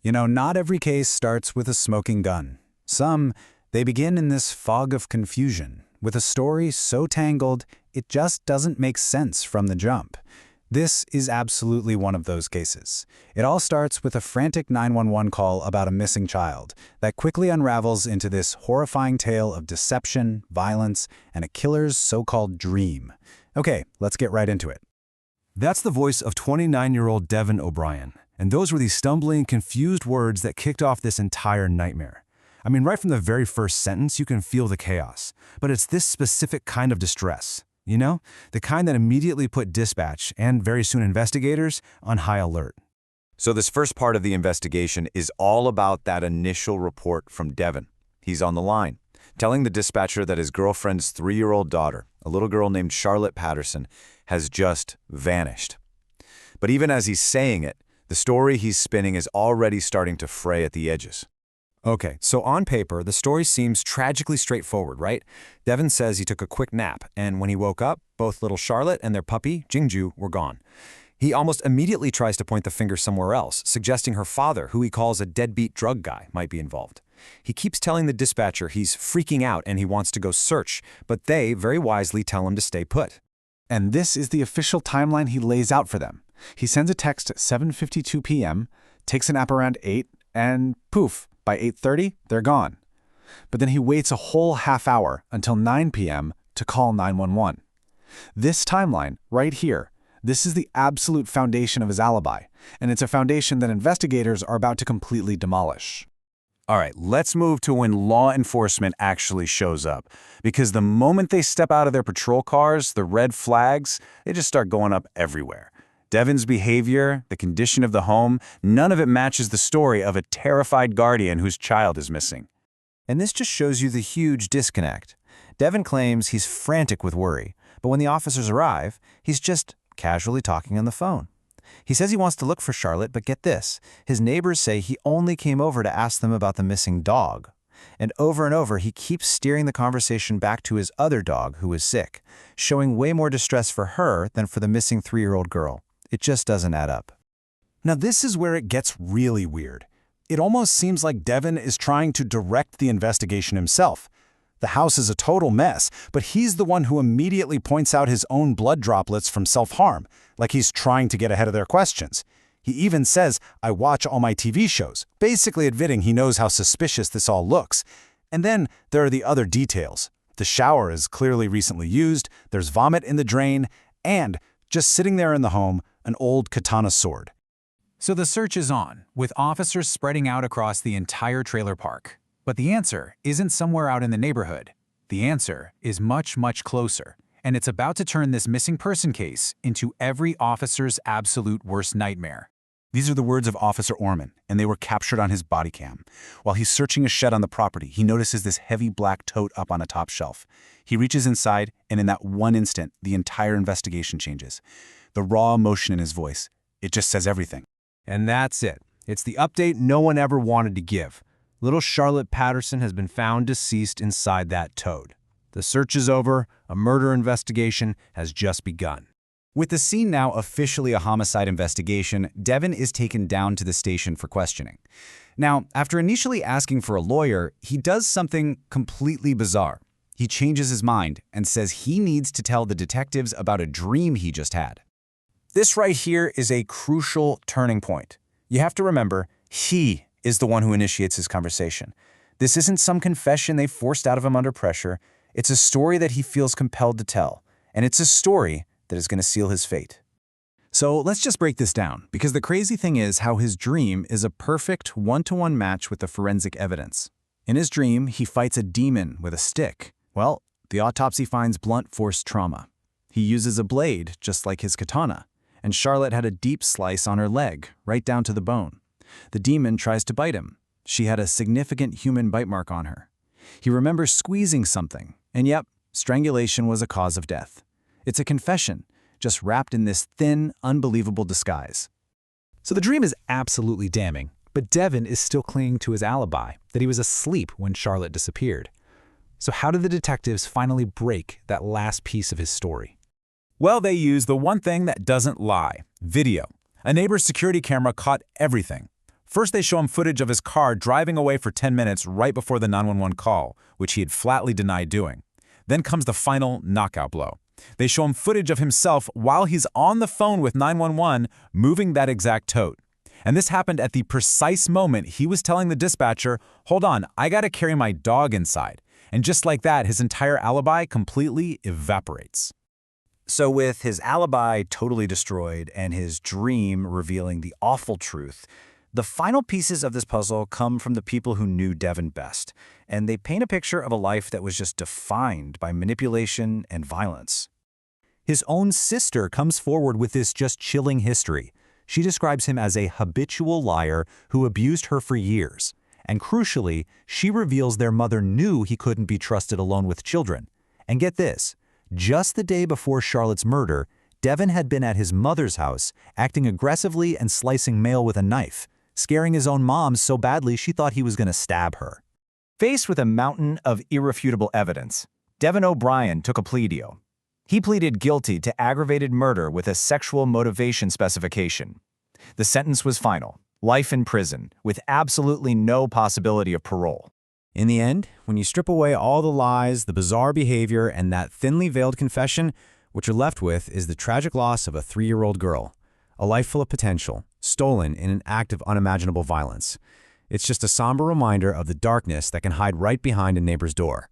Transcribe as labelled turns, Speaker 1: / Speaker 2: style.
Speaker 1: Not every case starts with a smoking gun. Some, they begin in this fog of confusion, with a story so tangled it just doesn't make sense from the jump. This is absolutely one of those cases. It all starts with a frantic 911 call about a missing child that quickly unravels into this horrifying tale of deception, violence, and a killer's so-called dream. Okay, let's get right into it.
Speaker 2: That's the voice of 29-year-old Devin O'Brien. And those were the stumbling, confused words that kicked off this entire nightmare. I mean, right from the very first sentence, you can feel the chaos. But it's this specific kind of distress, the kind that immediately put dispatch, and very soon investigators, on high alert.
Speaker 3: So this first part of the investigation is all about that initial report from Devin. He's on the line, telling the dispatcher that his girlfriend's 3-year-old daughter, a little girl named Charlotte Patterson, has just vanished. But even as he's saying it, the story he's spinning is already starting to fray at the edges.
Speaker 2: Okay, so on paper, the story seems tragically straightforward, right? Devin says he took a quick nap, and when he woke up, both little Charlotte and their puppy, Jingju, were gone. He almost immediately tries to point the finger somewhere else, suggesting her father, who he calls a deadbeat drug guy, might be involved. He keeps telling the dispatcher he's freaking out and he wants to go search, but they very wisely tell him to stay put.
Speaker 1: And this is the official timeline he lays out for them. He sends a text at 7:52 p.m., takes a nap around 8, and poof, by 8:30, they're gone. But then he waits a whole half hour until 9 p.m. to call 911. This timeline, right here, this is the absolute foundation of his alibi, and it's a foundation that investigators are about to completely demolish.
Speaker 3: All right, let's move to when law enforcement actually shows up. Because the moment they step out of their patrol cars, the red flags, they just start going up everywhere. Devin's behavior, the condition of the home, none of it matches the story of a terrified guardian whose child is missing.
Speaker 2: And this just shows you the huge disconnect. Devin claims he's frantic with worry, but when the officers arrive, he's just casually talking on the phone. He says he wants to look for Charlotte, but get this, his neighbors say he only came over to ask them about the missing dog. And over, he keeps steering the conversation back to his other dog, who is sick, showing way more distress for her than for the missing 3-year-old girl. It just doesn't add up.
Speaker 1: Now this is where it gets really weird. It almost seems like Devin is trying to direct the investigation himself. The house is a total mess, but he's the one who immediately points out his own blood droplets from self-harm, like he's trying to get ahead of their questions. He even says, "I watch all my TV shows," basically admitting he knows how suspicious this all looks. And then there are the other details. The shower is clearly recently used, there's vomit in the drain, and, just sitting there in the home, an old katana sword. So the search is on, with officers spreading out across the entire trailer park. But the answer isn't somewhere out in the neighborhood. The answer is much, much closer, and it's about to turn this missing person case into every officer's absolute worst nightmare. These are the words of Officer Orman, and they were captured on his body cam. While he's searching a shed on the property, he notices this heavy black tote up on a top shelf. He reaches inside, and in that one instant, the entire investigation changes. The raw emotion in his voice, it just says everything.
Speaker 2: And that's it. It's the update no one ever wanted to give. Little Charlotte Patterson has been found deceased inside that toad. The search is over. A murder investigation has just begun.
Speaker 1: With the scene now officially a homicide investigation, Devin is taken down to the station for questioning. Now, after initially asking for a lawyer, he does something completely bizarre. He changes his mind and says he needs to tell the detectives about a dream he just had. This right here is a crucial turning point. You have to remember, he is the one who initiates his conversation. This isn't some confession they forced out of him under pressure. It's a story that he feels compelled to tell, and it's a story that is going to seal his fate. So let's just break this down, because the crazy thing is how his dream is a perfect one-to-one match with the forensic evidence. In his dream, he fights a demon with a stick. Well, the autopsy finds blunt force trauma. He uses a blade, just like his katana, and Charlotte had a deep slice on her leg, right down to the bone. The demon tries to bite him. She had a significant human bite mark on her. He remembers squeezing something, and yep, strangulation was a cause of death. It's a confession, just wrapped in this thin, unbelievable disguise. So the dream is absolutely damning, but Devin is still clinging to his alibi, that he was asleep when Charlotte disappeared. So how did the detectives finally break that last piece of his story? Well, they used the one thing that doesn't lie: video. A neighbor's security camera caught everything.
Speaker 2: First, they show him footage of his car driving away for 10 minutes right before the 911 call, which he had flatly denied doing. Then comes the final knockout blow. They show him footage of himself while he's on the phone with 911, moving that exact tote. And this happened at the precise moment he was telling the dispatcher, "Hold on, I gotta carry my dog inside." And just like that, his entire alibi completely evaporates.
Speaker 1: So with his alibi totally destroyed and his dream revealing the awful truth, the final pieces of this puzzle come from the people who knew Devin best, and they paint a picture of a life that was just defined by manipulation and violence.
Speaker 2: His own sister comes forward with this just chilling history. She describes him as a habitual liar who abused her for years. And crucially, she reveals their mother knew he couldn't be trusted alone with children. And get this, just the day before Charlotte's murder, Devin had been at his mother's house, acting aggressively and slicing mail with a knife, scaring his own mom so badly she thought he was going to stab her.
Speaker 1: Faced with a mountain of irrefutable evidence, Devin O'Brien took a plea deal. He pleaded guilty to aggravated murder with a sexual motivation specification. The sentence was final, life in prison, with absolutely no possibility of parole.
Speaker 2: In the end, when you strip away all the lies, the bizarre behavior, and that thinly veiled confession, what you're left with is the tragic loss of a 3-year-old girl, a life full of potential, stolen in an act of unimaginable violence. It's just a somber reminder of the darkness that can hide right behind a neighbor's door.